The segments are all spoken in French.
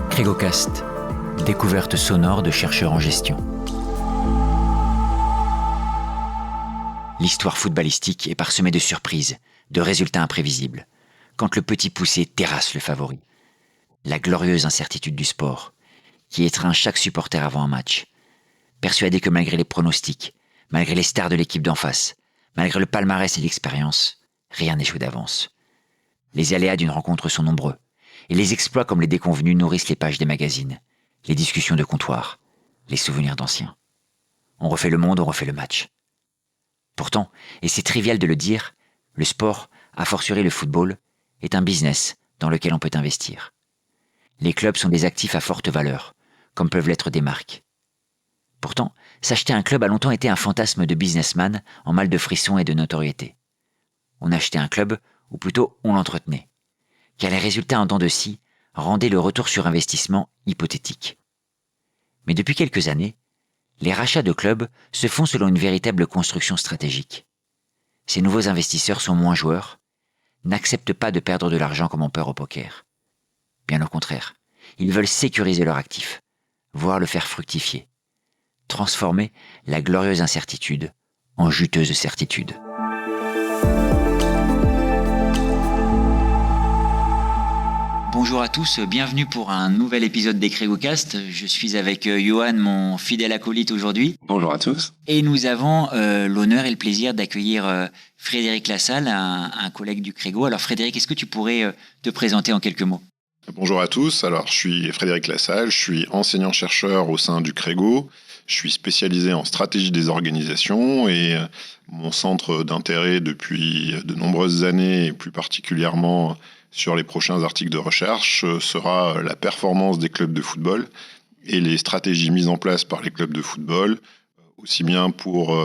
Crégocast, découverte sonore de chercheurs en gestion. L'histoire footballistique est parsemée de surprises, de résultats imprévisibles, quand le petit poussé terrasse le favori. La glorieuse incertitude du sport, qui étreint chaque supporter avant un match, persuadé que malgré les pronostics, malgré les stars de l'équipe d'en face, malgré le palmarès et l'expérience, rien n'échoue d'avance. Les aléas d'une rencontre sont nombreux, et les exploits comme les déconvenus nourrissent les pages des magazines, les discussions de comptoir, les souvenirs d'anciens. On refait le monde, on refait le match. Pourtant, et c'est trivial de le dire, le sport, a fortiori le football, est un business dans lequel on peut investir. Les clubs sont des actifs à forte valeur, comme peuvent l'être des marques. Pourtant, s'acheter un club a longtemps été un fantasme de businessman en mal de frisson et de notoriété. On achetait un club, ou plutôt on l'entretenait, car les résultats en dents de scie rendaient le retour sur investissement hypothétique. Mais depuis quelques années, les rachats de clubs se font selon une véritable construction stratégique. Ces nouveaux investisseurs sont moins joueurs, n'acceptent pas de perdre de l'argent comme on perd au poker. Bien au contraire, ils veulent sécuriser leur actif, voire le faire fructifier, transformer la glorieuse incertitude en juteuse certitude. Bonjour à tous, bienvenue pour un nouvel épisode des Crégocast. Je suis avec Johan, mon fidèle acolyte aujourd'hui. Bonjour à tous. Et nous avons l'honneur et le plaisir d'accueillir Frédéric Lassalle, un collègue du Crégo. Alors Frédéric, est-ce que tu pourrais te présenter en quelques mots ? Bonjour à tous, alors je suis Frédéric Lassalle, je suis enseignant-chercheur au sein du Crégo. Je suis spécialisé en stratégie des organisations et mon centre d'intérêt depuis de nombreuses années, et plus particulièrement sur les prochains articles de recherche, sera la performance des clubs de football et les stratégies mises en place par les clubs de football, aussi bien pour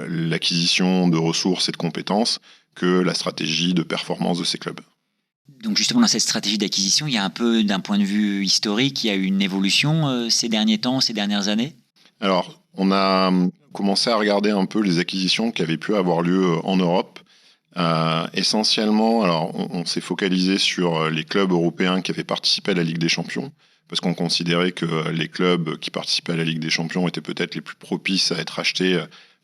l'acquisition de ressources et de compétences que la stratégie de performance de ces clubs. Donc justement, dans cette stratégie d'acquisition, il y a un peu, d'un point de vue historique, il y a eu une évolution ces derniers temps, ces dernières années ? Alors, on a commencé à regarder un peu les acquisitions qui avaient pu avoir lieu en Europe. Essentiellement, alors on s'est focalisé sur les clubs européens qui avaient participé à la Ligue des Champions, parce qu'on considérait que les clubs qui participaient à la Ligue des Champions étaient peut-être les plus propices à être achetés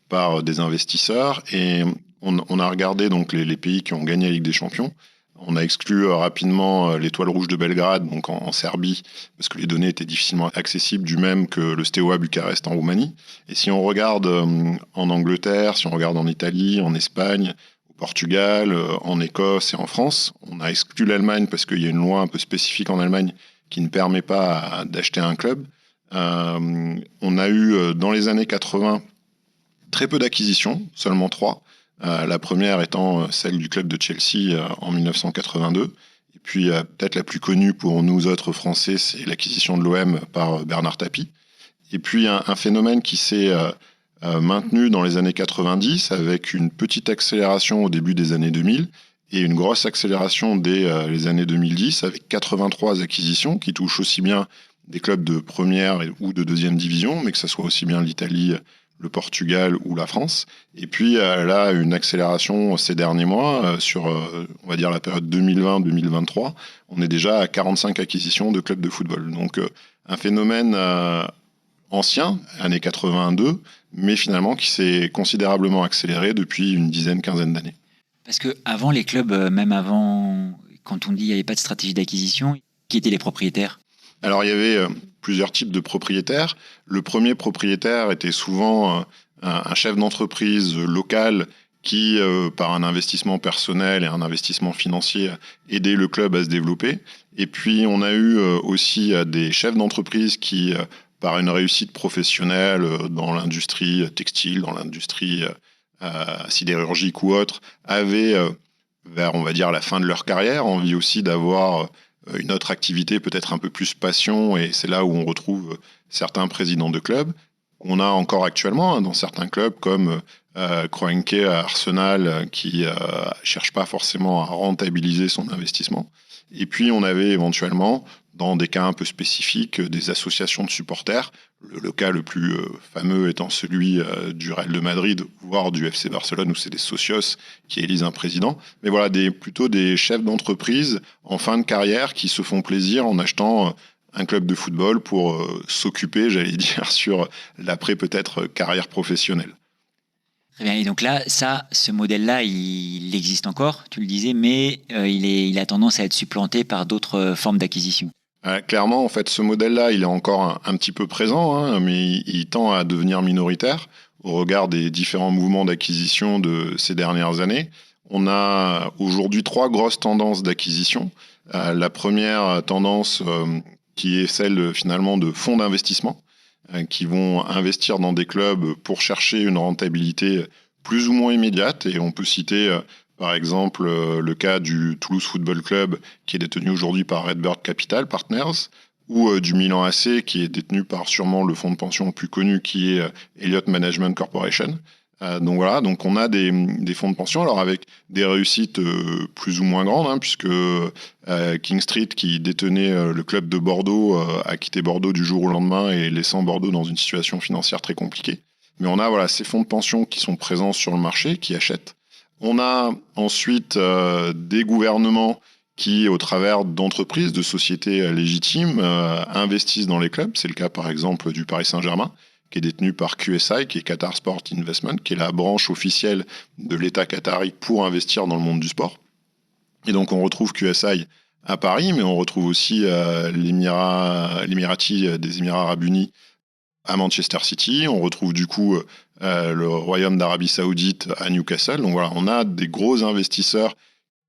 par des investisseurs. Et on a regardé donc les pays qui ont gagné la Ligue des Champions. On a exclu rapidement l'Étoile Rouge de Belgrade, donc en Serbie, parce que les données étaient difficilement accessibles, du même que le Steaua Bucarest en Roumanie. Et si on regarde en Angleterre, si on regarde en Italie, en Espagne, au Portugal, en Écosse et en France, on a exclu l'Allemagne parce qu'il y a une loi un peu spécifique en Allemagne qui ne permet pas d'acheter un club. On a eu dans les années 80 très peu d'acquisitions, seulement 3. La première étant celle du club de Chelsea en 1982. Et puis peut-être la plus connue pour nous autres Français, c'est l'acquisition de l'OM par Bernard Tapie. Et puis un phénomène qui s'est maintenu dans les années 90 avec une petite accélération au début des années 2000 et une grosse accélération dès les années 2010 avec 83 acquisitions qui touchent aussi bien des clubs de première ou de deuxième division, mais que ce soit aussi bien l'Italie, le Portugal ou la France. Et puis là, une accélération ces derniers mois sur, on va dire, la période 2020-2023. On est déjà à 45 acquisitions de clubs de football. Donc un phénomène ancien, années 82, mais finalement qui s'est considérablement accéléré depuis une quinzaine d'années. Parce qu'avant, les clubs, même avant, quand on dit qu'il n'y avait pas de stratégie d'acquisition, qui étaient les propriétaires ? Alors, il y avait plusieurs types de propriétaires. Le premier propriétaire était souvent un chef d'entreprise local qui, par un investissement personnel et un investissement financier, aidait le club à se développer. Et puis, on a eu aussi des chefs d'entreprise qui, par une réussite professionnelle dans l'industrie textile, dans l'industrie sidérurgique ou autre, avaient, vers, on va dire, la fin de leur carrière, envie aussi d'avoir une autre activité, peut-être un peu plus passion, et c'est là où on retrouve certains présidents de clubs. On a encore actuellement dans certains clubs comme Kroenke à Arsenal qui cherche pas forcément à rentabiliser son investissement. Et puis on avait éventuellement dans des cas un peu spécifiques, des associations de supporters. Le cas le plus fameux étant celui du Real de Madrid, voire du FC Barcelone, où c'est des socios qui élisent un président. Mais voilà, plutôt des chefs d'entreprise en fin de carrière qui se font plaisir en achetant un club de football pour s'occuper, j'allais dire, sur l'après peut-être carrière professionnelle. Très bien. Et donc là, ce modèle-là, il existe encore, tu le disais, mais il a tendance à être supplanté par d'autres formes d'acquisition. Clairement, en fait, ce modèle-là, il est encore un petit peu présent, hein, mais il tend à devenir minoritaire au regard des différents mouvements d'acquisition de ces dernières années. On a aujourd'hui 3 grosses tendances d'acquisition. La première tendance qui est celle finalement de fonds d'investissement qui vont investir dans des clubs pour chercher une rentabilité plus ou moins immédiate. Et on peut citer par exemple le cas du Toulouse Football Club qui est détenu aujourd'hui par Redbird Capital Partners ou du Milan AC qui est détenu par sûrement le fonds de pension le plus connu qui est Elliott Management Corporation. Donc voilà, donc on a des fonds de pension, alors avec des réussites plus ou moins grandes, hein, puisque King Street, qui détenait le club de Bordeaux, a quitté Bordeaux du jour au lendemain et laissant Bordeaux dans une situation financière très compliquée. Mais on a ces fonds de pension qui sont présents sur le marché, qui achètent. On a ensuite des gouvernements qui, au travers d'entreprises, de sociétés légitimes, investissent dans les clubs. C'est le cas par exemple du Paris Saint-Germain, qui est détenu par QSI, qui est Qatar Sport Investment, qui est la branche officielle de l'État qatari pour investir dans le monde du sport. Et donc on retrouve QSI à Paris, mais on retrouve aussi l'Emirati des Émirats Arabes Unis à Manchester City. On retrouve du coup le Royaume d'Arabie Saoudite à Newcastle. Donc voilà, on a des gros investisseurs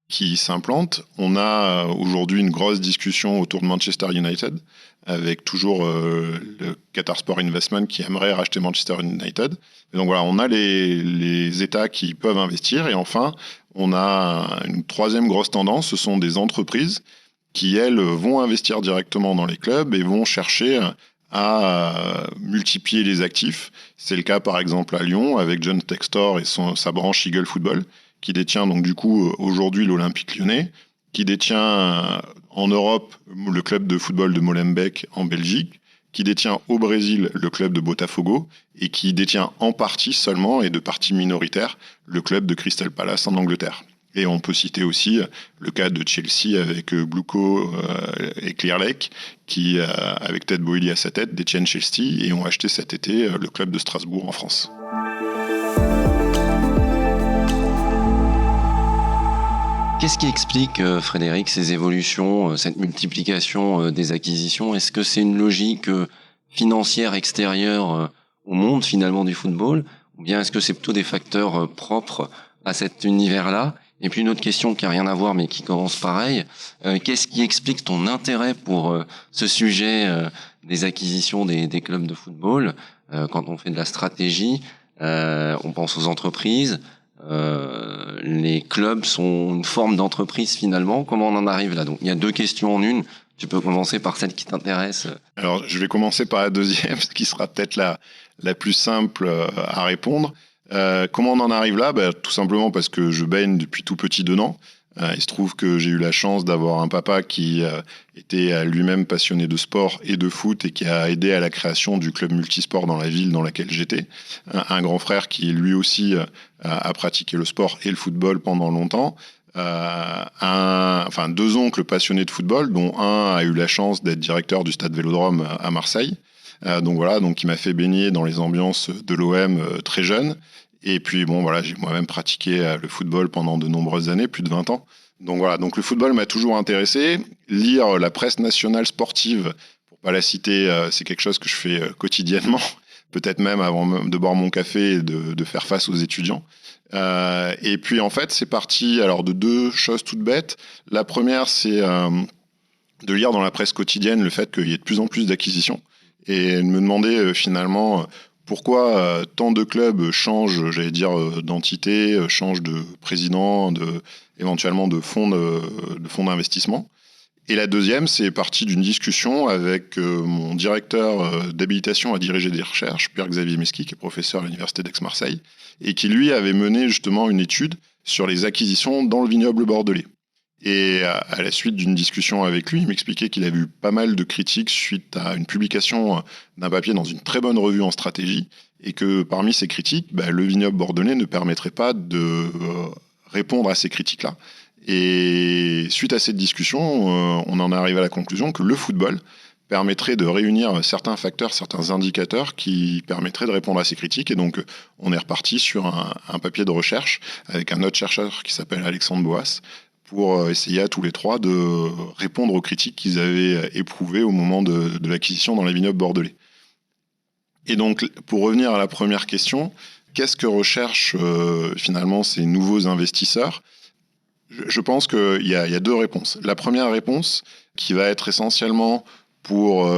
qui s'implantent. On a aujourd'hui une grosse discussion autour de Manchester United, avec toujours le Qatar Sport Investment qui aimerait racheter Manchester United. Et donc voilà, on a les États qui peuvent investir. Et enfin, on a une troisième grosse tendance, ce sont des entreprises qui, elles, vont investir directement dans les clubs et vont chercher à multiplier les actifs. C'est le cas par exemple à Lyon avec John Textor et sa branche Eagle Football, qui détient donc du coup aujourd'hui l'Olympique Lyonnais, qui détient en Europe le club de football de Molenbeek en Belgique, qui détient au Brésil le club de Botafogo et qui détient en partie seulement et de partie minoritaire le club de Crystal Palace en Angleterre. Et on peut citer aussi le cas de Chelsea avec Bluco et Clear Lake qui, avec Ted Boehly à sa tête, détiennent Chelsea et ont acheté cet été le club de Strasbourg en France. Qu'est-ce qui explique, Frédéric, ces évolutions, cette multiplication des acquisitions ? Est-ce que c'est une logique financière extérieure au monde finalement du football ? Ou bien est-ce que c'est plutôt des facteurs propres à cet univers-là ? Et puis une autre question qui n'a rien à voir mais qui commence pareil. Qu'est-ce qui explique ton intérêt pour ce sujet des acquisitions des clubs de football ? Quand on fait de la stratégie, on pense aux entreprises. Les clubs sont une forme d'entreprise finalement. Comment on en arrive là ? Donc il y a 2 questions en une. Tu peux commencer par celle qui t'intéresse. Alors je vais commencer par la deuxième, ce qui sera peut-être la plus simple à répondre. Comment on en arrive là ? Tout simplement parce que je baigne depuis tout petit dedans. Il se trouve que j'ai eu la chance d'avoir un papa qui était lui-même passionné de sport et de foot et qui a aidé à la création du club multisport dans la ville dans laquelle j'étais. Un grand frère qui lui aussi a pratiqué le sport et le football pendant longtemps. 2 oncles passionnés de football, dont un a eu la chance d'être directeur du stade Vélodrome à Marseille. Donc il m'a fait baigner dans les ambiances de l'OM très jeune. Et puis j'ai moi-même pratiqué le football pendant de nombreuses années, plus de 20 ans. Donc le football m'a toujours intéressé. Lire la presse nationale sportive, pour pas la citer, c'est quelque chose que je fais quotidiennement, peut-être même avant de boire mon café et de faire face aux étudiants. Et puis en fait, c'est parti de 2 choses toutes bêtes. La première, c'est de lire dans la presse quotidienne le fait qu'il y ait de plus en plus d'acquisitions et de me demander finalement pourquoi tant de clubs changent, d'entité, changent de président, éventuellement de fonds d'investissement. Et la deuxième, c'est parti d'une discussion avec mon directeur d'habilitation à diriger des recherches, Pierre-Xavier Mesqui, qui est professeur à l'université d'Aix-Marseille, et qui lui avait mené justement une étude sur les acquisitions dans le vignoble bordelais. Et à la suite d'une discussion avec lui, il m'expliquait qu'il avait eu pas mal de critiques suite à une publication d'un papier dans une très bonne revue en stratégie, et que parmi ces critiques, le vignoble bordelais ne permettrait pas de répondre à ces critiques-là. Et suite à cette discussion, on en est arrivé à la conclusion que le football permettrait de réunir certains facteurs, certains indicateurs qui permettraient de répondre à ces critiques. Et donc, on est reparti sur un papier de recherche avec un autre chercheur qui s'appelle Alexandre Boas pour essayer à tous les trois de répondre aux critiques qu'ils avaient éprouvées au moment de l'acquisition dans les vignobles bordelais. Et donc, pour revenir à la première question, qu'est-ce que recherchent finalement ces nouveaux investisseurs ? Je pense qu'il y a deux réponses. La première réponse, qui va être essentiellement pour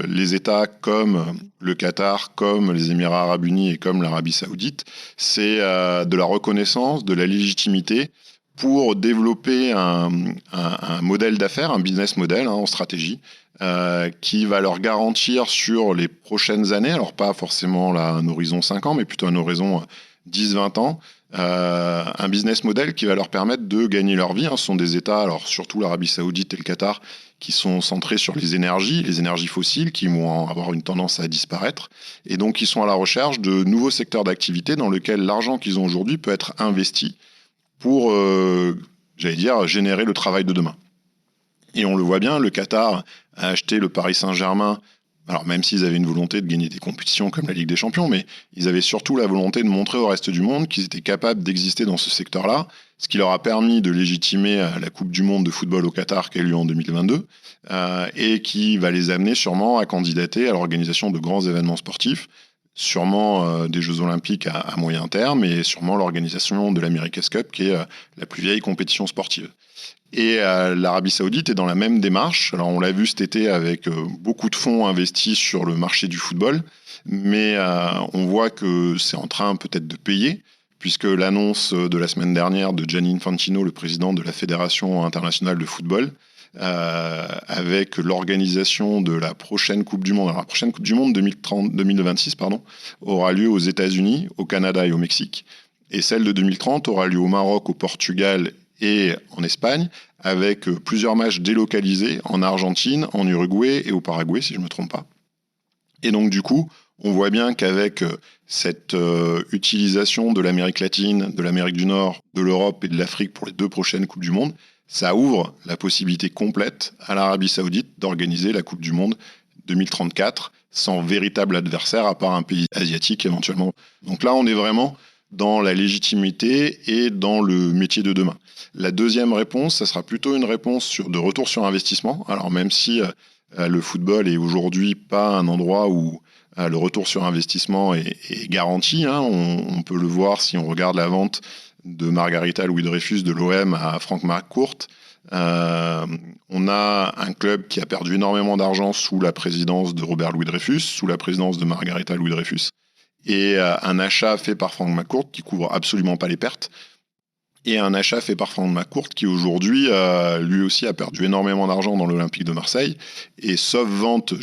les États comme le Qatar, comme les Émirats arabes unis et comme l'Arabie saoudite, c'est de la reconnaissance, de la légitimité pour développer un modèle d'affaires, un business model en stratégie, qui va leur garantir sur les prochaines années, alors pas forcément là, un horizon 5 ans, mais plutôt un horizon 10-20 ans, un business model qui va leur permettre de gagner leur vie. Ce sont des États, alors surtout l'Arabie saoudite et le Qatar, qui sont centrés sur les énergies fossiles, qui vont avoir une tendance à disparaître, et donc ils sont à la recherche de nouveaux secteurs d'activité dans lesquels l'argent qu'ils ont aujourd'hui peut être investi pour, générer le travail de demain. Et on le voit bien, le Qatar a acheté le Paris Saint-Germain, alors même s'ils avaient une volonté de gagner des compétitions comme la Ligue des Champions, mais ils avaient surtout la volonté de montrer au reste du monde qu'ils étaient capables d'exister dans ce secteur-là, ce qui leur a permis de légitimer la Coupe du Monde de football au Qatar qui a eu lieu en 2022, et qui va les amener sûrement à candidater à l'organisation de grands événements sportifs, sûrement des Jeux Olympiques à moyen terme, et sûrement l'organisation de l'America's Cup, qui est la plus vieille compétition sportive. Et l'Arabie Saoudite est dans la même démarche. Alors on l'a vu cet été avec beaucoup de fonds investis sur le marché du football, mais on voit que c'est en train peut-être de payer, puisque l'annonce de la semaine dernière de Gianni Infantino, le président de la Fédération internationale de football, avec l'organisation de la prochaine Coupe du Monde. Alors la prochaine Coupe du Monde 2026 aura lieu aux États-Unis, au Canada et au Mexique, et celle de 2030 aura lieu au Maroc, au Portugal et en Espagne, avec plusieurs matchs délocalisés en Argentine, en Uruguay et au Paraguay, si je ne me trompe pas. Et donc du coup, on voit bien qu'avec cette utilisation de l'Amérique latine, de l'Amérique du Nord, de l'Europe et de l'Afrique pour les 2 prochaines Coupes du Monde, ça ouvre la possibilité complète à l'Arabie saoudite d'organiser la Coupe du Monde 2034 sans véritable adversaire à part un pays asiatique éventuellement. Donc là, on est vraiment dans la légitimité et dans le métier de demain. La deuxième réponse, ça sera plutôt une réponse de retour sur investissement. Alors même si le football est aujourd'hui pas un endroit où le retour sur investissement est garanti, on peut le voir si on regarde la vente de Margarita Louis-Dreyfus de l'OM à Frank McCourt. On a un club qui a perdu énormément d'argent sous la présidence de Robert Louis-Dreyfus, sous la présidence de Margarita Louis-Dreyfus, et un achat fait par Frank McCourt qui couvre absolument pas les pertes, et un achat fait par Frank McCourt qui aujourd'hui, lui aussi, a perdu énormément d'argent dans l'Olympique de Marseille, et sauf vente,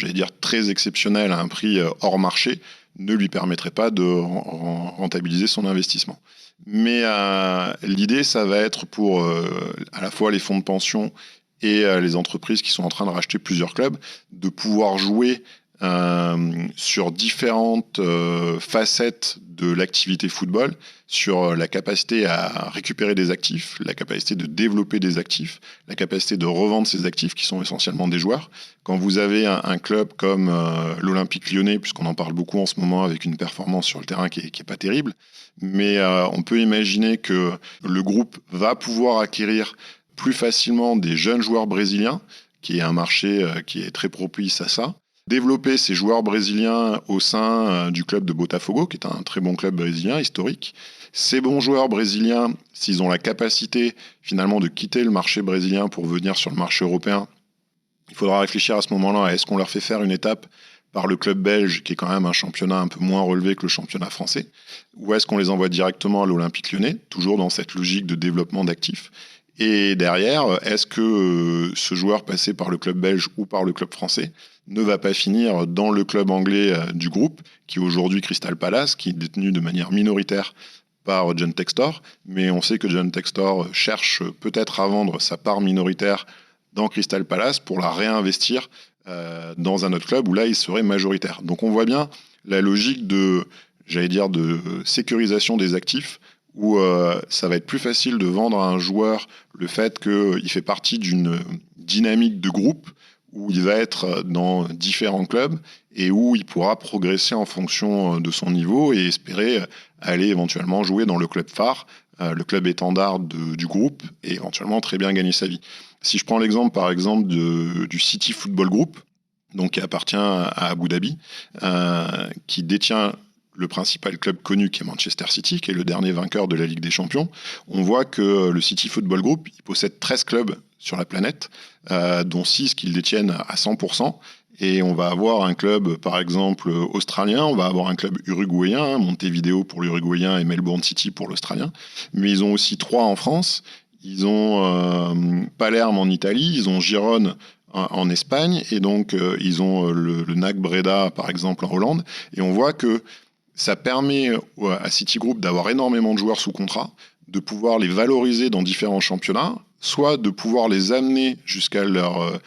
très exceptionnelle à un prix hors marché, ne lui permettrait pas de rentabiliser son investissement. Mais l'idée, ça va être pour à la fois les fonds de pension et les entreprises qui sont en train de racheter plusieurs clubs, de pouvoir jouer sur différentes facettes de l'activité football, sur la capacité à récupérer des actifs, la capacité de développer des actifs, la capacité de revendre ces actifs qui sont essentiellement des joueurs. Quand vous avez un club comme l'Olympique Lyonnais, puisqu'on en parle beaucoup en ce moment avec une performance sur le terrain qui est pas terrible, mais on peut imaginer que le groupe va pouvoir acquérir plus facilement des jeunes joueurs brésiliens, qui est un marché qui est très propice à ça. Développer ces joueurs brésiliens au sein du club de Botafogo, qui est un très bon club brésilien historique. Ces bons joueurs brésiliens, s'ils ont la capacité finalement de quitter le marché brésilien pour venir sur le marché européen, il faudra réfléchir à ce moment-là à est-ce qu'on leur fait faire une étape par le club belge, qui est quand même un championnat un peu moins relevé que le championnat français, ou est-ce qu'on les envoie directement à l'Olympique Lyonnais, toujours dans cette logique de développement d'actifs. Et derrière, est-ce que ce joueur passé par le club belge ou par le club français ne va pas finir dans le club anglais du groupe, qui est aujourd'hui Crystal Palace, qui est détenu de manière minoritaire par John Textor, mais on sait que John Textor cherche peut-être à vendre sa part minoritaire dans Crystal Palace pour la réinvestir dans un autre club où là il serait majoritaire. Donc on voit bien la logique de sécurisation des actifs, où ça va être plus facile de vendre à un joueur le fait qu'il fait partie d'une dynamique de groupe où il va être dans différents clubs et où il pourra progresser en fonction de son niveau et espérer aller éventuellement jouer dans le club phare, le club étendard du groupe, et éventuellement très bien gagner sa vie. Si je prends l'exemple par exemple du City Football Group, donc qui appartient à Abu Dhabi, qui détient le principal club connu qui est Manchester City, qui est le dernier vainqueur de la Ligue des Champions, on voit que le City Football Group il possède 13 clubs sur la planète, dont 6 qu'ils détiennent à 100%. Et on va avoir un club, par exemple, australien, on va avoir un club uruguayen, Montevideo pour l'uruguayen et Melbourne City pour l'australien. Mais ils ont aussi 3 en France, ils ont Palerme en Italie, ils ont Gérone en Espagne, et donc ils ont le NAC Breda, par exemple, en Hollande. Et on voit que ça permet à Citigroup d'avoir énormément de joueurs sous contrat, de pouvoir les valoriser dans différents championnats, soit de pouvoir les amener jusqu'à leur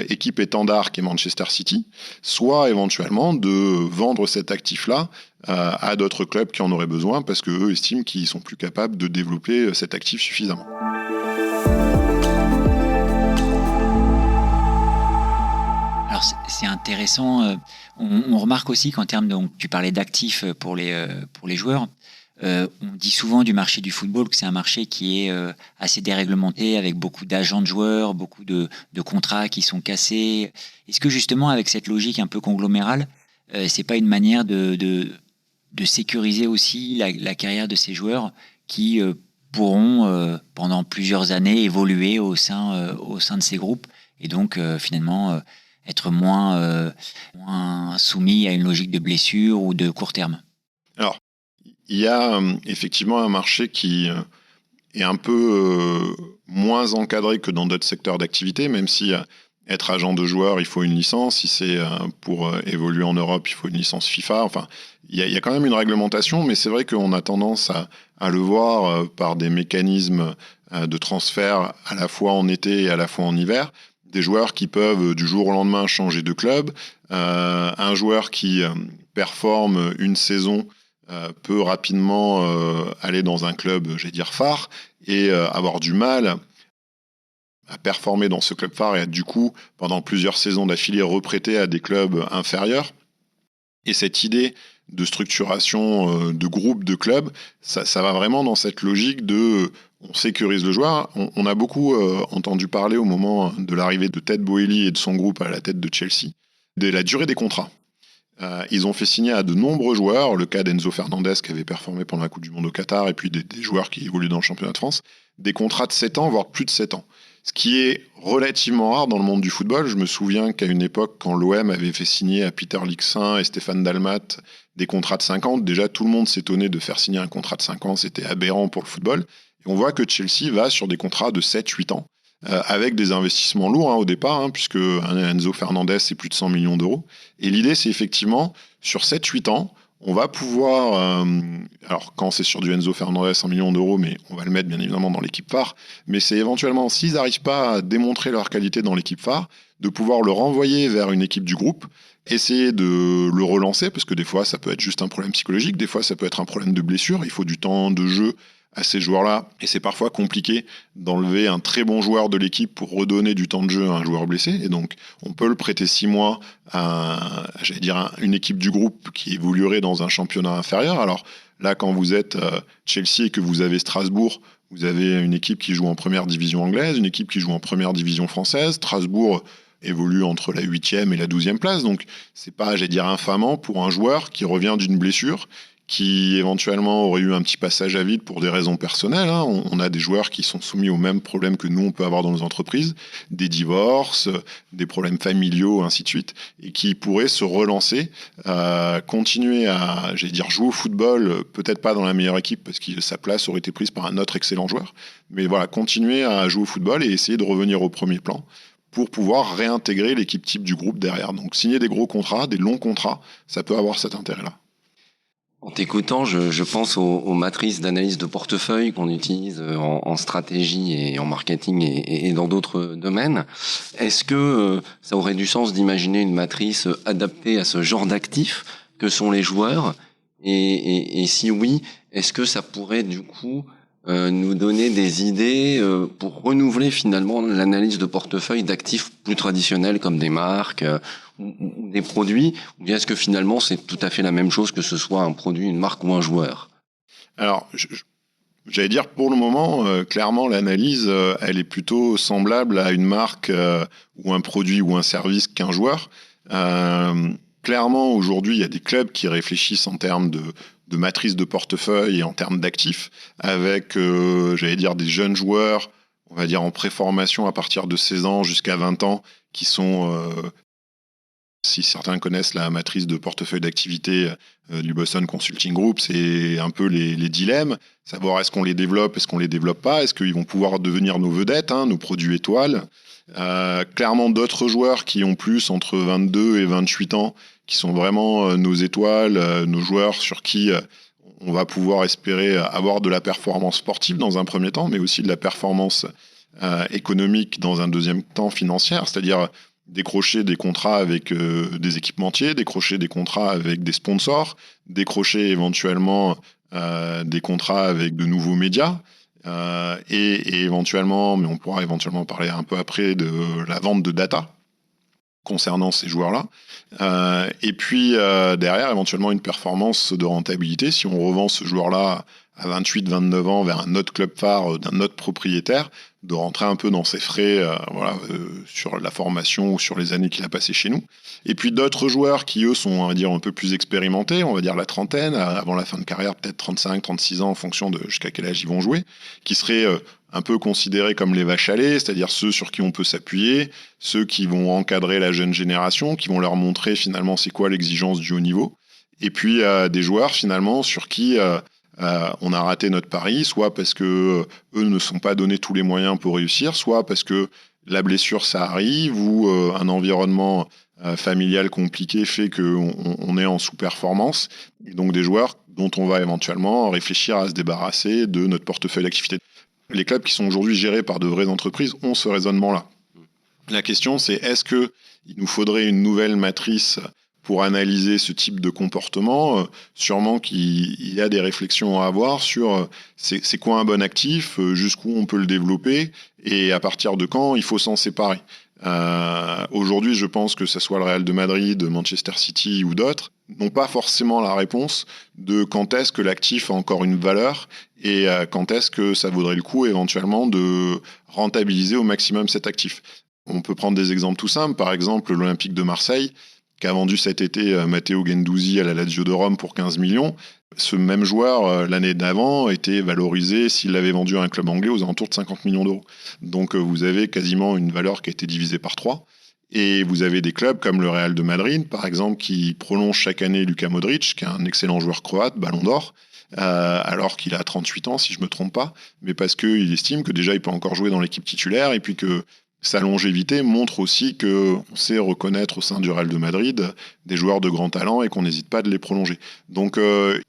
équipe étendard qui est Manchester City, soit éventuellement de vendre cet actif-là à d'autres clubs qui en auraient besoin parce qu'eux estiment qu'ils sont plus capables de développer cet actif suffisamment. Alors c'est intéressant, on remarque aussi qu'en termes, donc tu parlais d'actifs pour les joueurs, on dit souvent du marché du football que c'est un marché qui est assez déréglementé, avec beaucoup d'agents de joueurs, beaucoup de contrats qui sont cassés. Est-ce que justement avec cette logique un peu conglomérale, c'est pas une manière de sécuriser aussi la carrière de ces joueurs qui pourront pendant plusieurs années évoluer au sein de ces groupes et donc finalement être moins soumis à une logique de blessure ou de court terme? Alors, il y a effectivement un marché qui est un peu moins encadré que dans d'autres secteurs d'activité, même si être agent de joueur, il faut une licence. Si c'est pour évoluer en Europe, il faut une licence FIFA. Enfin, il y a quand même une réglementation, mais c'est vrai qu'on a tendance à le voir par des mécanismes de transfert à la fois en été et à la fois en hiver. Des joueurs qui peuvent du jour au lendemain changer de club. Un joueur qui performe une saison peut rapidement aller dans un club, phare, et avoir du mal à performer dans ce club phare et à du coup, pendant plusieurs saisons d'affilée, reprêter à des clubs inférieurs. Et cette idée de structuration de groupe, de club, ça va vraiment dans cette logique de on sécurise le joueur. On a beaucoup entendu parler au moment de l'arrivée de Ted Boehly et de son groupe à la tête de Chelsea, de la durée des contrats. Ils ont fait signer à de nombreux joueurs, le cas d'Enzo Fernandez qui avait performé pendant la Coupe du Monde au Qatar, et puis des joueurs qui évoluent dans le championnat de France, des contrats de 7 ans, voire plus de 7 ans. Ce qui est relativement rare dans le monde du football. Je me souviens qu'à une époque, quand l'OM avait fait signer à Peter Lixin et Stéphane Dalmat des contrats de 5 ans, déjà tout le monde s'étonnait de faire signer un contrat de 5 ans, c'était aberrant pour le football. Et on voit que Chelsea va sur des contrats de 7-8 ans. Avec des investissements lourds au départ, puisque Enzo Fernandez, c'est plus de 100 millions d'euros. Et l'idée, c'est effectivement, sur 7-8 ans, on va pouvoir... alors, quand c'est sur du Enzo Fernandez, 100 millions d'euros, mais on va le mettre bien évidemment dans l'équipe phare, mais c'est éventuellement, s'ils n'arrivent pas à démontrer leur qualité dans l'équipe phare, de pouvoir le renvoyer vers une équipe du groupe, essayer de le relancer, parce que des fois, ça peut être juste un problème psychologique, des fois, ça peut être un problème de blessure, il faut du temps de jeu à ces joueurs-là, et c'est parfois compliqué d'enlever un très bon joueur de l'équipe pour redonner du temps de jeu à un joueur blessé, et donc on peut le prêter 6 mois à une équipe du groupe qui évoluerait dans un championnat inférieur. Alors là, quand vous êtes Chelsea et que vous avez Strasbourg, vous avez une équipe qui joue en première division anglaise, une équipe qui joue en première division française. Strasbourg évolue entre la 8e et la 12e place, donc c'est pas, infamant pour un joueur qui revient d'une blessure, qui éventuellement aurait eu un petit passage à vide pour des raisons personnelles. On a des joueurs qui sont soumis aux mêmes problèmes que nous, on peut avoir dans nos entreprises, des divorces, des problèmes familiaux, ainsi de suite, et qui pourraient se relancer, continuer à, jouer au football, peut-être pas dans la meilleure équipe, parce que sa place aurait été prise par un autre excellent joueur, mais voilà, continuer à jouer au football et essayer de revenir au premier plan pour pouvoir réintégrer l'équipe type du groupe derrière. Donc signer des gros contrats, des longs contrats, ça peut avoir cet intérêt-là. En t'écoutant, je pense aux matrices d'analyse de portefeuille qu'on utilise en stratégie et en marketing et dans d'autres domaines. Est-ce que ça aurait du sens d'imaginer une matrice adaptée à ce genre d'actifs que sont les joueurs et si oui, est-ce que ça pourrait du coup nous donner des idées pour renouveler finalement l'analyse de portefeuille d'actifs plus traditionnels comme des marques ou des produits, ou bien est-ce que finalement c'est tout à fait la même chose que ce soit un produit, une marque ou un joueur? Alors, j'allais dire pour le moment, clairement, l'analyse, elle est plutôt semblable à une marque ou un produit ou un service qu'un joueur. Clairement, aujourd'hui, il y a des clubs qui réfléchissent en termes de matrice de portefeuille et en termes d'actifs, avec, j'allais dire, des jeunes joueurs, on va dire en préformation à partir de 16 ans jusqu'à 20 ans, qui sont si certains connaissent la matrice de portefeuille d'activité du Boston Consulting Group, c'est un peu les dilemmes. Savoir est-ce qu'on les développe, est-ce qu'on les développe pas, est-ce qu'ils vont pouvoir devenir nos vedettes, nos produits étoiles. Clairement, d'autres joueurs qui ont plus entre 22 et 28 ans, qui sont vraiment nos étoiles, nos joueurs sur qui on va pouvoir espérer avoir de la performance sportive dans un premier temps, mais aussi de la performance économique dans un deuxième temps financière, c'est-à-dire décrocher des contrats avec des équipementiers, décrocher des contrats avec des sponsors, décrocher éventuellement des contrats avec de nouveaux médias et éventuellement, mais on pourra éventuellement parler un peu après de la vente de data concernant ces joueurs-là. Et puis derrière, éventuellement une performance de rentabilité. Si on revend ce joueur-là à 28-29 ans vers un autre club phare d'un autre propriétaire, de rentrer un peu dans ses frais sur la formation ou sur les années qu'il a passées chez nous. Et puis d'autres joueurs qui, eux, sont, on va dire, un peu plus expérimentés, on va dire la trentaine, avant la fin de carrière, peut-être 35, 36 ans en fonction de jusqu'à quel âge ils vont jouer, qui seraient un peu considérés comme les vaches à lait, c'est-à-dire ceux sur qui on peut s'appuyer, ceux qui vont encadrer la jeune génération, qui vont leur montrer finalement c'est quoi l'exigence du haut niveau. Et puis des joueurs finalement sur qui on a raté notre pari, soit parce que eux ne sont pas donnés tous les moyens pour réussir, soit parce que la blessure ça arrive ou un environnement familial compliqué fait qu'on est en sous-performance. Et donc des joueurs dont on va éventuellement réfléchir à se débarrasser de notre portefeuille d'activité. Les clubs qui sont aujourd'hui gérés par de vraies entreprises ont ce raisonnement-là. La question, c'est est-ce qu'il nous faudrait une nouvelle matrice pour analyser ce type de comportement? Sûrement qu'il y a des réflexions à avoir sur c'est quoi un bon actif, jusqu'où on peut le développer et à partir de quand il faut s'en séparer. Aujourd'hui, je pense que ce soit le Real de Madrid, Manchester City ou d'autres, n'ont pas forcément la réponse de quand est-ce que l'actif a encore une valeur et quand est-ce que ça vaudrait le coup éventuellement de rentabiliser au maximum cet actif. On peut prendre des exemples tout simples, par exemple l'Olympique de Marseille, qui a vendu cet été Matteo Guendouzi à la Lazio de Rome pour 15 millions. Ce même joueur, l'année d'avant, était valorisé, s'il l'avait vendu à un club anglais, aux alentours de 50 millions d'euros. Donc vous avez quasiment une valeur qui a été divisée par 3. Et vous avez des clubs comme le Real de Madrid, par exemple, qui prolonge chaque année Luka Modric, qui est un excellent joueur croate, Ballon d'Or, alors qu'il a 38 ans, si je ne me trompe pas, mais parce qu'il estime que déjà il peut encore jouer dans l'équipe titulaire, et puis que sa longévité montre aussi qu'on sait reconnaître au sein du Real de Madrid des joueurs de grand talent et qu'on n'hésite pas de les prolonger. Donc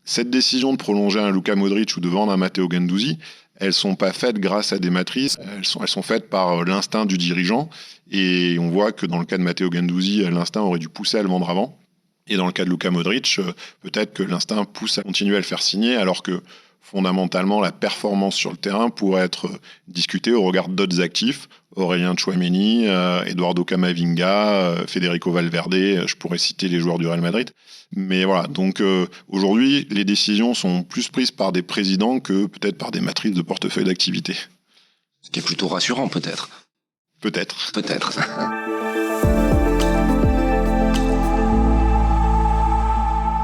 cette décision de prolonger un Luka Modric ou de vendre un Matteo Guendouzi, elles ne sont pas faites grâce à des matrices, elles sont faites par l'instinct du dirigeant. Et on voit que dans le cas de Matteo Guendouzi, l'instinct aurait dû pousser à le vendre avant. Et dans le cas de Luka Modric, peut-être que l'instinct pousse à continuer à le faire signer, alors que fondamentalement, la performance sur le terrain pourrait être discutée au regard d'autres actifs. Aurélien Tchouaméni, Eduardo Camavinga, Federico Valverde, je pourrais citer les joueurs du Real Madrid. Mais voilà, donc aujourd'hui, les décisions sont plus prises par des présidents que peut-être par des matrices de portefeuille d'activité. Ce qui est plutôt rassurant peut-être. Peut-être. Peut-être.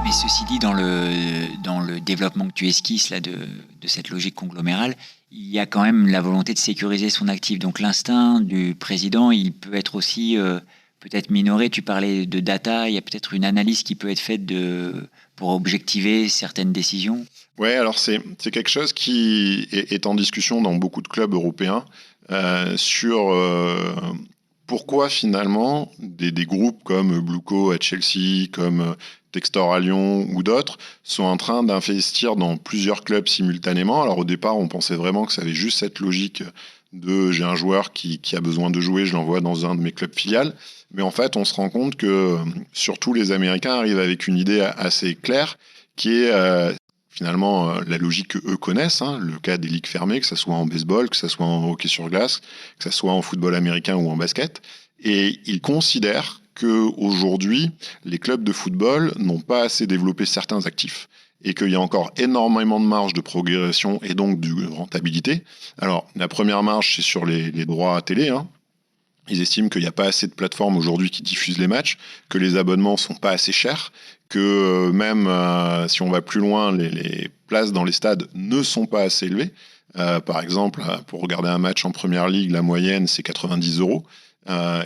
Mais ceci dit, dans le développement que tu esquisses là, de cette logique conglomérale, il y a quand même la volonté de sécuriser son actif. Donc l'instinct du président, il peut être aussi peut-être minoré. Tu parlais de data, il y a peut-être une analyse qui peut être faite pour objectiver certaines décisions. Ouais, alors c'est quelque chose qui est en discussion dans beaucoup de clubs européens sur pourquoi finalement des groupes comme Blueco à Chelsea, comme Textor à Lyon ou d'autres sont en train d'investir dans plusieurs clubs simultanément. Alors au départ, on pensait vraiment que ça avait juste cette logique de j'ai un joueur qui a besoin de jouer, je l'envoie dans un de mes clubs filiales. Mais en fait, on se rend compte que surtout les Américains arrivent avec une idée assez claire qui est finalement la logique qu'eux connaissent, hein, le cas des ligues fermées, que ce soit en baseball, que ce soit en hockey sur glace, que ce soit en football américain ou en basket. Et ils considèrent qu'aujourd'hui, les clubs de football n'ont pas assez développé certains actifs et qu'il y a encore énormément de marge de progression et donc de rentabilité. Alors, la première marge, c'est sur les droits à télé, hein. Ils estiment qu'il n'y a pas assez de plateformes aujourd'hui qui diffusent les matchs, que les abonnements ne sont pas assez chers, que même si on va plus loin, les places dans les stades ne sont pas assez élevées. Par exemple, pour regarder un match en première ligue, la moyenne, c'est 90 €.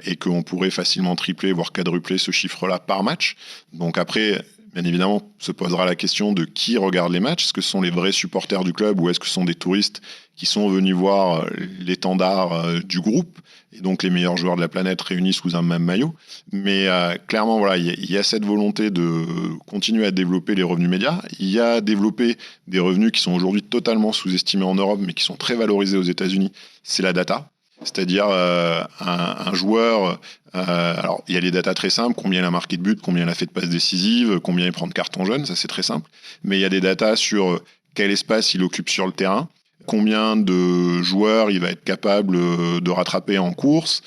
Et qu'on pourrait facilement tripler, voire quadrupler ce chiffre-là par match. Donc après, bien évidemment, se posera la question de qui regarde les matchs. Est-ce que ce sont les vrais supporters du club ou est-ce que ce sont des touristes qui sont venus voir l'étendard du groupe et donc les meilleurs joueurs de la planète réunis sous un même maillot. Mais clairement, voilà, il y a cette volonté de continuer à développer les revenus médias. Il y a développé des revenus qui sont aujourd'hui totalement sous-estimés en Europe, mais qui sont très valorisés aux États-Unis. C'est la data. C'est-à-dire un joueur, alors il y a les datas très simples, combien il a marqué de buts, combien il a fait de passes décisives, combien il prend de cartons jaunes, ça c'est très simple. Mais il y a des datas sur quel espace il occupe sur le terrain, combien de joueurs il va être capable de rattraper en course,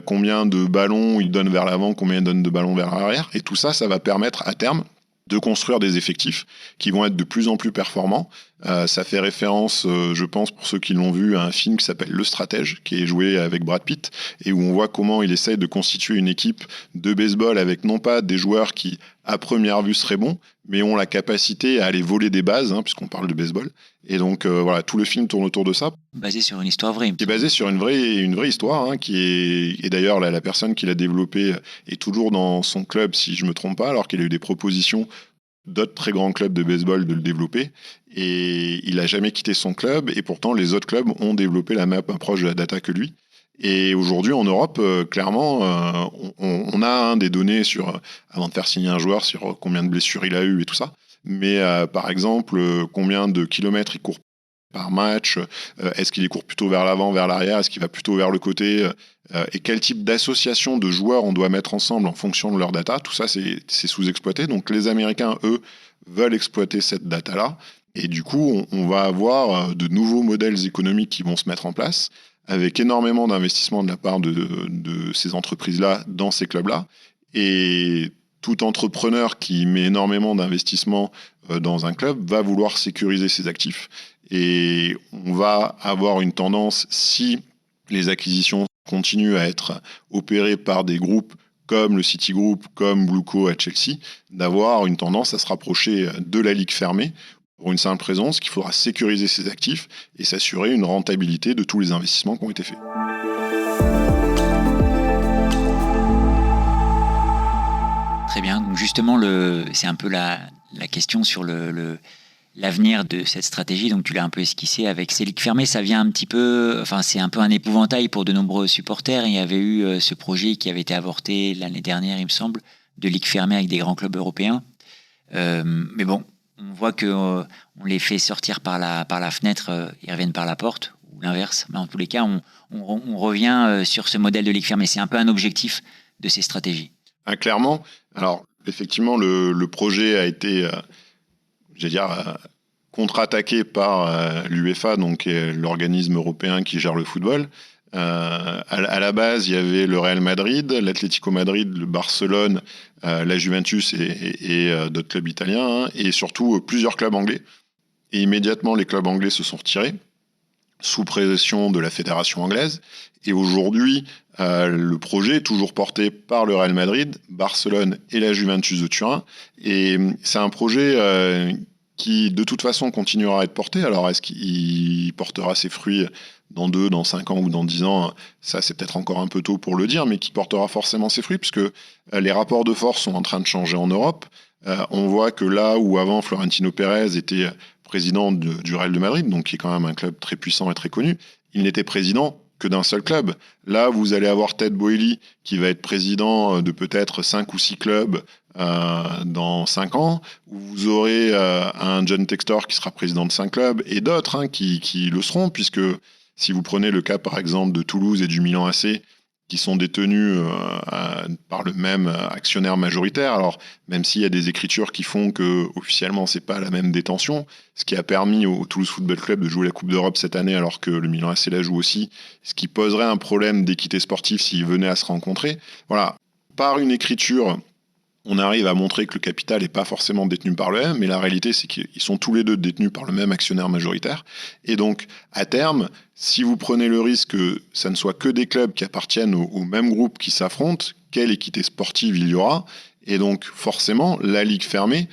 combien de ballons il donne vers l'avant, combien il donne de ballons vers l'arrière. Et tout ça, ça va permettre à terme de construire des effectifs qui vont être de plus en plus performants. Ça fait référence, je pense, pour ceux qui l'ont vu, à un film qui s'appelle Le Stratège, qui est joué avec Brad Pitt, et où on voit comment il essaye de constituer une équipe de baseball avec non pas des joueurs qui, à première vue, seraient bons, mais ont la capacité à aller voler des bases, hein, puisqu'on parle de baseball. Et donc, voilà, tout le film tourne autour de ça. Basé sur une histoire vraie. Qui est basé sur une vraie histoire, hein, et d'ailleurs, la personne qui l'a développée est toujours dans son club, si je me trompe pas, alors qu'il a eu des propositions d'autres très grands clubs de baseball de le développer. Et il n'a jamais quitté son club, et pourtant, les autres clubs ont développé la même approche de la data que lui. Et aujourd'hui, en Europe, clairement, on a des données sur, avant de faire signer un joueur, sur combien de blessures il a eu et tout ça. Mais par exemple, combien de kilomètres il court par match, est-ce qu'il court plutôt vers l'avant, vers l'arrière, est-ce qu'il va plutôt vers le côté, et quel type d'association de joueurs on doit mettre ensemble en fonction de leur data, tout ça c'est sous-exploité. Donc les Américains, eux, veulent exploiter cette data-là, et du coup on va avoir de nouveaux modèles économiques qui vont se mettre en place, avec énormément d'investissements de la part de ces entreprises-là dans ces clubs-là, et tout entrepreneur qui met énormément d'investissement dans un club va vouloir sécuriser ses actifs. Et on va avoir une tendance, si les acquisitions continuent à être opérées par des groupes comme le Citigroup, comme Blueco à Chelsea, d'avoir une tendance à se rapprocher de la ligue fermée pour une simple raison, c'est qu'il faudra sécuriser ses actifs et s'assurer une rentabilité de tous les investissements qui ont été faits. Très bien. Donc justement, c'est un peu la question sur l'avenir de cette stratégie. Donc tu l'as un peu esquissé avec ces ligues fermées. Ça vient un petit peu, enfin c'est un peu un épouvantail pour de nombreux supporters. Il y avait eu ce projet qui avait été avorté l'année dernière, il me semble, de ligues fermées avec des grands clubs européens. Mais bon, on voit que on les fait sortir par la fenêtre, ils reviennent par la porte, ou l'inverse. Mais en tous les cas, on revient sur ce modèle de ligue fermée. C'est un peu un objectif de ces stratégies. Ah, clairement. Alors, effectivement, le projet a été, contre-attaqué par l'UEFA, donc l'organisme européen qui gère le football. À la base, il y avait le Real Madrid, l'Atlético Madrid, le Barcelone, la Juventus et d'autres clubs italiens, hein, et surtout plusieurs clubs anglais. Et immédiatement, les clubs anglais se sont retirés, sous pression de la fédération anglaise. Et aujourd'hui, le projet est toujours porté par le Real Madrid, Barcelone et la Juventus de Turin. Et c'est un projet qui, de toute façon, continuera à être porté. Alors, est-ce qu'il portera ses fruits dans 2, dans 5 ans ou dans 10 ans? Ça, c'est peut-être encore un peu tôt pour le dire, mais qui portera forcément ses fruits, puisque les rapports de force sont en train de changer en Europe. On voit que là où avant Florentino Pérez était président du Real de Madrid, donc qui est quand même un club très puissant et très connu, il n'était président que d'un seul club. Là, vous allez avoir Ted Boehly qui va être président de peut-être 5 ou 6 clubs dans 5 ans. Vous aurez un John Textor qui sera président de 5 clubs et d'autres qui le seront, puisque si vous prenez le cas par exemple de Toulouse et du Milan AC, qui sont détenus par le même actionnaire majoritaire. Alors, même s'il y a des écritures qui font que officiellement c'est pas la même détention, ce qui a permis au Toulouse Football Club de jouer la Coupe d'Europe cette année alors que le Milan AC la joue aussi, ce qui poserait un problème d'équité sportive s'ils venaient à se rencontrer. Voilà, par une écriture, on arrive à montrer que le capital n'est pas forcément détenu par le même, mais la réalité, c'est qu'ils sont tous les deux détenus par le même actionnaire majoritaire. Et donc, à terme, si vous prenez le risque que ça ne soit que des clubs qui appartiennent au même groupe qui s'affrontent, quelle équité sportive il y aura? Et donc, forcément, la ligue fermée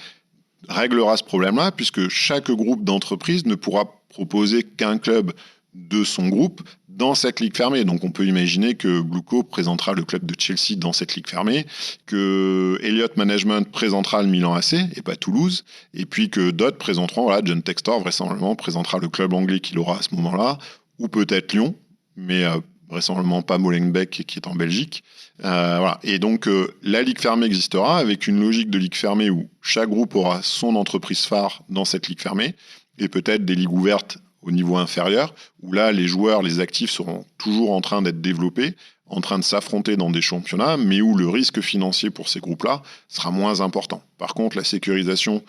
réglera ce problème-là, puisque chaque groupe d'entreprises ne pourra proposer qu'un club de son groupe dans cette ligue fermée. Donc on peut imaginer que Blueco présentera le club de Chelsea dans cette ligue fermée, que Elliott Management présentera le Milan AC et pas Toulouse, et puis que d'autres présenteront, voilà, John Textor vraisemblablement présentera le club anglais qu'il aura à ce moment-là, ou peut-être Lyon, mais vraisemblablement pas Molenbeek qui est en Belgique. Voilà. Et donc la ligue fermée existera avec une logique de ligue fermée où chaque groupe aura son entreprise phare dans cette ligue fermée, et peut-être des ligues ouvertes au niveau inférieur, où là, les joueurs, les actifs seront toujours en train d'être développés, en train de s'affronter dans des championnats, mais où le risque financier pour ces groupes-là sera moins important. Par contre, la sécurisation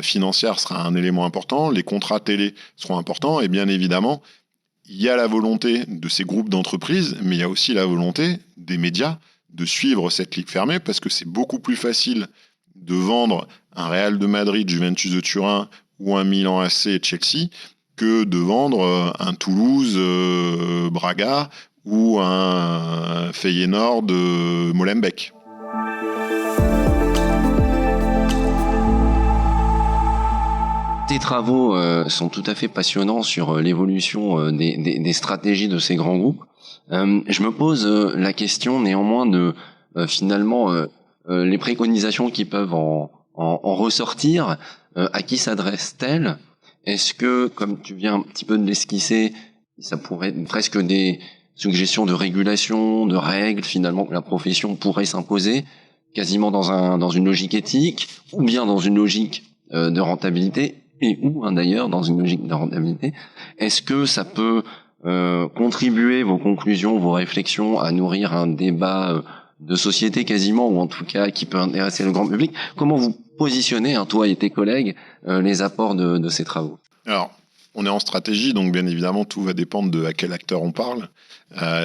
financière sera un élément important, les contrats télé seront importants, et bien évidemment, il y a la volonté de ces groupes d'entreprises, mais il y a aussi la volonté des médias de suivre cette ligue fermée, parce que c'est beaucoup plus facile de vendre un Real de Madrid, Juventus de Turin, ou un Milan AC et Chelsea, que de vendre un Toulouse, Braga ou un Feyenoord de Molenbeek. Tes travaux sont tout à fait passionnants sur l'évolution des stratégies de ces grands groupes. Je me pose la question néanmoins de finalement les préconisations qui peuvent en ressortir, à qui s'adressent-elles? Est-ce que, comme tu viens un petit peu de l'esquisser, ça pourrait être presque des suggestions de régulation, de règles, finalement, que la profession pourrait s'imposer, quasiment dans une logique éthique, ou bien dans une logique de rentabilité, d'ailleurs, dans une logique de rentabilité. Est-ce que ça peut contribuer, vos conclusions, vos réflexions, à nourrir un débat de société quasiment, ou en tout cas qui peut intéresser le grand public? Comment vous positionnez, toi et tes collègues, les apports de ces travaux? Alors, on est en stratégie, donc bien évidemment, tout va dépendre de à quel acteur on parle.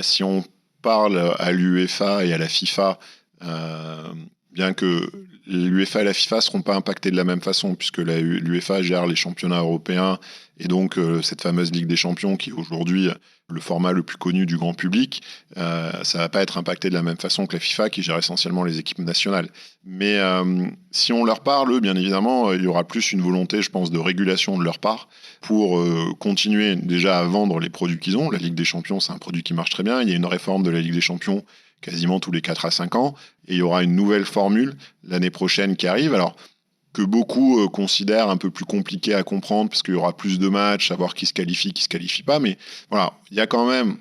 Si on parle à l'UEFA et à la FIFA, bien que l'UEFA et la FIFA ne seront pas impactés de la même façon, puisque l'UEFA gère les championnats européens, et donc cette fameuse Ligue des Champions, qui est aujourd'hui le format le plus connu du grand public, ça ne va pas être impacté de la même façon que la FIFA, qui gère essentiellement les équipes nationales. Mais si on leur parle, bien évidemment, il y aura plus une volonté, je pense, de régulation de leur part pour continuer déjà à vendre les produits qu'ils ont. La Ligue des Champions, c'est un produit qui marche très bien. Il y a une réforme de la Ligue des Champions quasiment tous les 4 à 5 ans, et il y aura une nouvelle formule l'année prochaine qui arrive. Alors, que beaucoup considèrent un peu plus compliqué à comprendre, parce qu'il y aura plus de matchs, savoir qui se qualifie pas, mais voilà, il y a quand même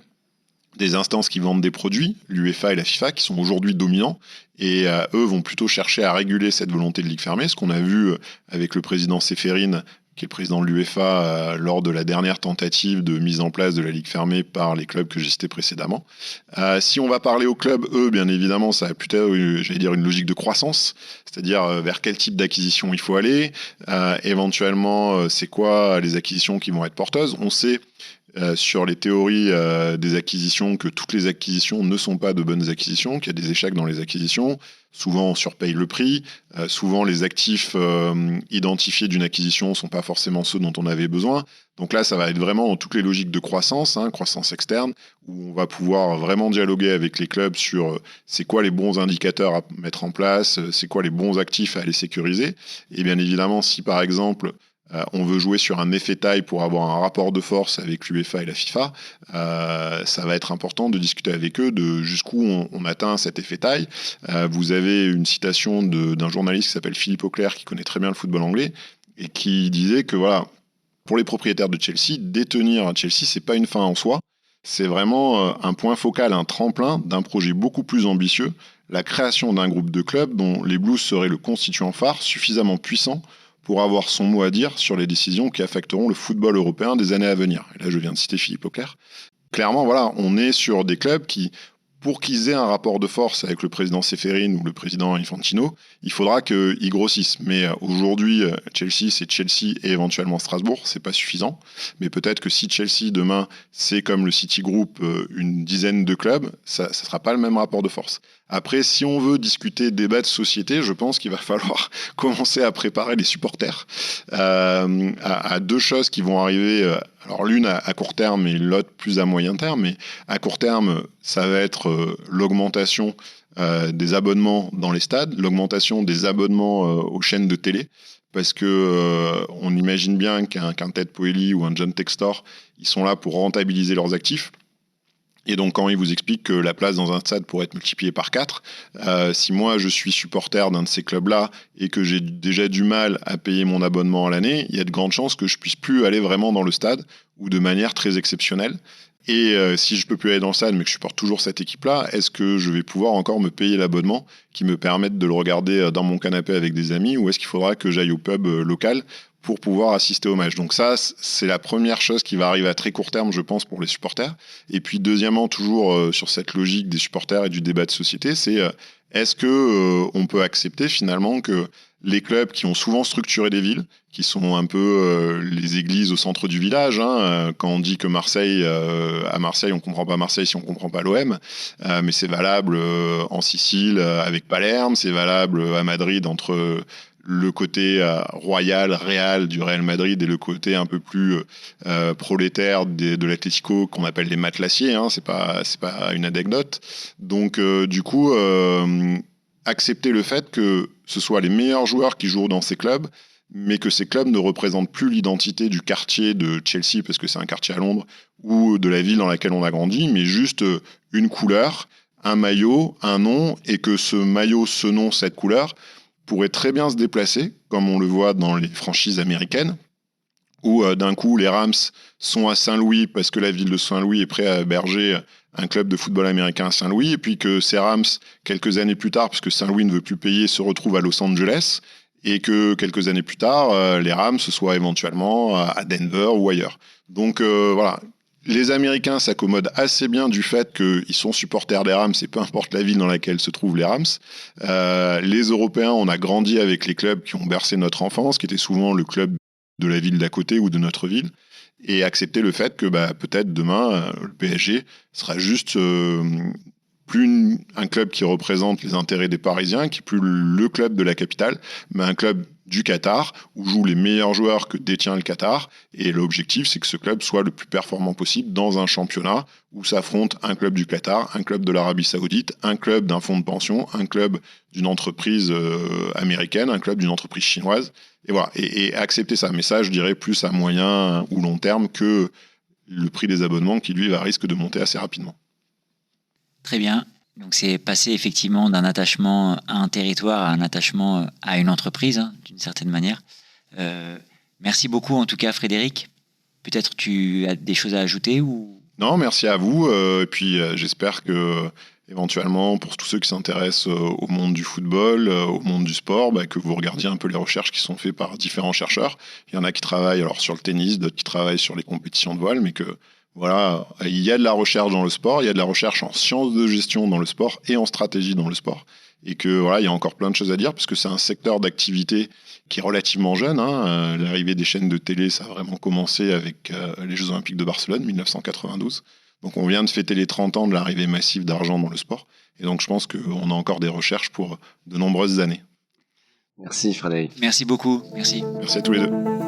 des instances qui vendent des produits, l'UEFA et la FIFA, qui sont aujourd'hui dominants, et eux vont plutôt chercher à réguler cette volonté de ligue fermée, ce qu'on a vu avec le président Ceferin, qui est le président de l'UEFA, lors de la dernière tentative de mise en place de la ligue fermée par les clubs que j'ai cités précédemment. Si on va parler aux clubs, eux, bien évidemment, ça a plutôt, j'allais dire, une logique de croissance, c'est-à-dire vers quel type d'acquisition il faut aller, éventuellement, c'est quoi les acquisitions qui vont être porteuses. On sait sur les théories des acquisitions que toutes les acquisitions ne sont pas de bonnes acquisitions, qu'il y a des échecs dans les acquisitions. Souvent, on surpaye le prix. Souvent, les actifs identifiés d'une acquisition ne sont pas forcément ceux dont on avait besoin. Donc là, ça va être vraiment dans toutes les logiques de croissance, croissance externe, où on va pouvoir vraiment dialoguer avec les clubs sur c'est quoi les bons indicateurs à mettre en place, c'est quoi les bons actifs à aller sécuriser. Et bien évidemment, si par exemple, on veut jouer sur un effet taille pour avoir un rapport de force avec l'UEFA et la FIFA, ça va être important de discuter avec eux de jusqu'où on atteint cet effet taille. Vous avez une citation d'un journaliste qui s'appelle Philippe Auclair, qui connaît très bien le football anglais, et qui disait que voilà, pour les propriétaires de Chelsea, détenir Chelsea, c'est pas une fin en soi, c'est vraiment un point focal, un tremplin d'un projet beaucoup plus ambitieux, la création d'un groupe de clubs dont les Blues seraient le constituant phare suffisamment puissant pour avoir son mot à dire sur les décisions qui affecteront le football européen des années à venir. Et là, je viens de citer Philippe Auclair. Clairement, voilà, on est sur des clubs qui, pour qu'ils aient un rapport de force avec le président Ceferin ou le président Infantino, il faudra qu'ils grossissent. Mais aujourd'hui, Chelsea, c'est Chelsea et éventuellement Strasbourg, c'est pas suffisant. Mais peut-être que si Chelsea, demain, c'est comme le City Group, une dizaine de clubs, ça sera pas le même rapport de force. Après, si on veut discuter débat de société, je pense qu'il va falloir commencer à préparer les supporters à deux choses qui vont arriver. Alors l'une à court terme et l'autre plus à moyen terme. Mais à court terme, ça va être l'augmentation des abonnements dans les stades, l'augmentation des abonnements aux chaînes de télé. Parce que on imagine bien qu'un Ted Poelly ou un John Textor, ils sont là pour rentabiliser leurs actifs. Et donc, quand il vous explique que la place dans un stade pourrait être multipliée par 4, si moi je suis supporter d'un de ces clubs-là et que j'ai déjà du mal à payer mon abonnement à l'année, il y a de grandes chances que je puisse plus aller vraiment dans le stade ou de manière très exceptionnelle. Et si je peux plus aller dans le stade mais que je supporte toujours cette équipe-là, est-ce que je vais pouvoir encore me payer l'abonnement qui me permette de le regarder dans mon canapé avec des amis, ou est-ce qu'il faudra que j'aille au pub local pour pouvoir assister au match? Donc ça, c'est la première chose qui va arriver à très court terme, je pense, pour les supporters. Et puis deuxièmement, toujours sur cette logique des supporters et du débat de société, c'est est-ce que on peut accepter finalement que les clubs qui ont souvent structuré des villes, qui sont un peu les églises au centre du village, hein, quand on dit que Marseille, à Marseille, on comprend pas Marseille si on comprend pas l'OM, mais c'est valable en Sicile avec Palerme, c'est valable à Madrid entre le côté royal, réal du Real Madrid et le côté un peu plus prolétaire de l'Atlético qu'on appelle les matelassiers, hein, c'est pas une anecdote. Donc du coup, accepter le fait que ce soit les meilleurs joueurs qui jouent dans ces clubs, mais que ces clubs ne représentent plus l'identité du quartier de Chelsea, parce que c'est un quartier à Londres, ou de la ville dans laquelle on a grandi, mais juste une couleur, un maillot, un nom, et que ce maillot, ce nom, cette couleur pourrait très bien se déplacer, comme on le voit dans les franchises américaines, où d'un coup les Rams sont à Saint-Louis parce que la ville de Saint-Louis est prête à héberger un club de football américain à Saint-Louis, et puis que ces Rams, quelques années plus tard, puisque Saint-Louis ne veut plus payer, se retrouvent à Los Angeles, et que quelques années plus tard, les Rams soient éventuellement à Denver ou ailleurs. Donc voilà. Les Américains s'accommodent assez bien du fait qu'ils sont supporters des Rams et peu importe la ville dans laquelle se trouvent les Rams. Les Européens, on a grandi avec les clubs qui ont bercé notre enfance, qui étaient souvent le club de la ville d'à côté ou de notre ville, et accepter le fait que peut-être demain, le PSG sera juste plus un club qui représente les intérêts des Parisiens, qui est plus le club de la capitale, mais un club du Qatar, où jouent les meilleurs joueurs que détient le Qatar. Et l'objectif, c'est que ce club soit le plus performant possible dans un championnat où s'affrontent un club du Qatar, un club de l'Arabie Saoudite, un club d'un fonds de pension, un club d'une entreprise américaine, un club d'une entreprise chinoise. Et voilà, et accepter ça. Mais ça, je dirais plus à moyen ou long terme que le prix des abonnements qui, lui, risque de monter assez rapidement. Très bien. Donc c'est passer effectivement d'un attachement à un territoire à un attachement à une entreprise, hein, d'une certaine manière. Merci beaucoup en tout cas Frédéric. Peut-être tu as des choses à ajouter ou... Non, merci à vous. Et puis j'espère que éventuellement pour tous ceux qui s'intéressent au monde du football, au monde du sport, que vous regardiez un peu les recherches qui sont faites par différents chercheurs. Il y en a qui travaillent alors sur le tennis, d'autres qui travaillent sur les compétitions de voile, mais que voilà, il y a de la recherche dans le sport, il y a de la recherche en sciences de gestion dans le sport et en stratégie dans le sport. Et que voilà, il y a encore plein de choses à dire parce que c'est un secteur d'activité qui est relativement jeune. Hein. L'arrivée des chaînes de télé, ça a vraiment commencé avec les Jeux Olympiques de Barcelone, 1992. Donc on vient de fêter les 30 ans de l'arrivée massive d'argent dans le sport. Et donc je pense qu'on a encore des recherches pour de nombreuses années. Merci Frédéric. Merci beaucoup. Merci. Merci à tous les deux.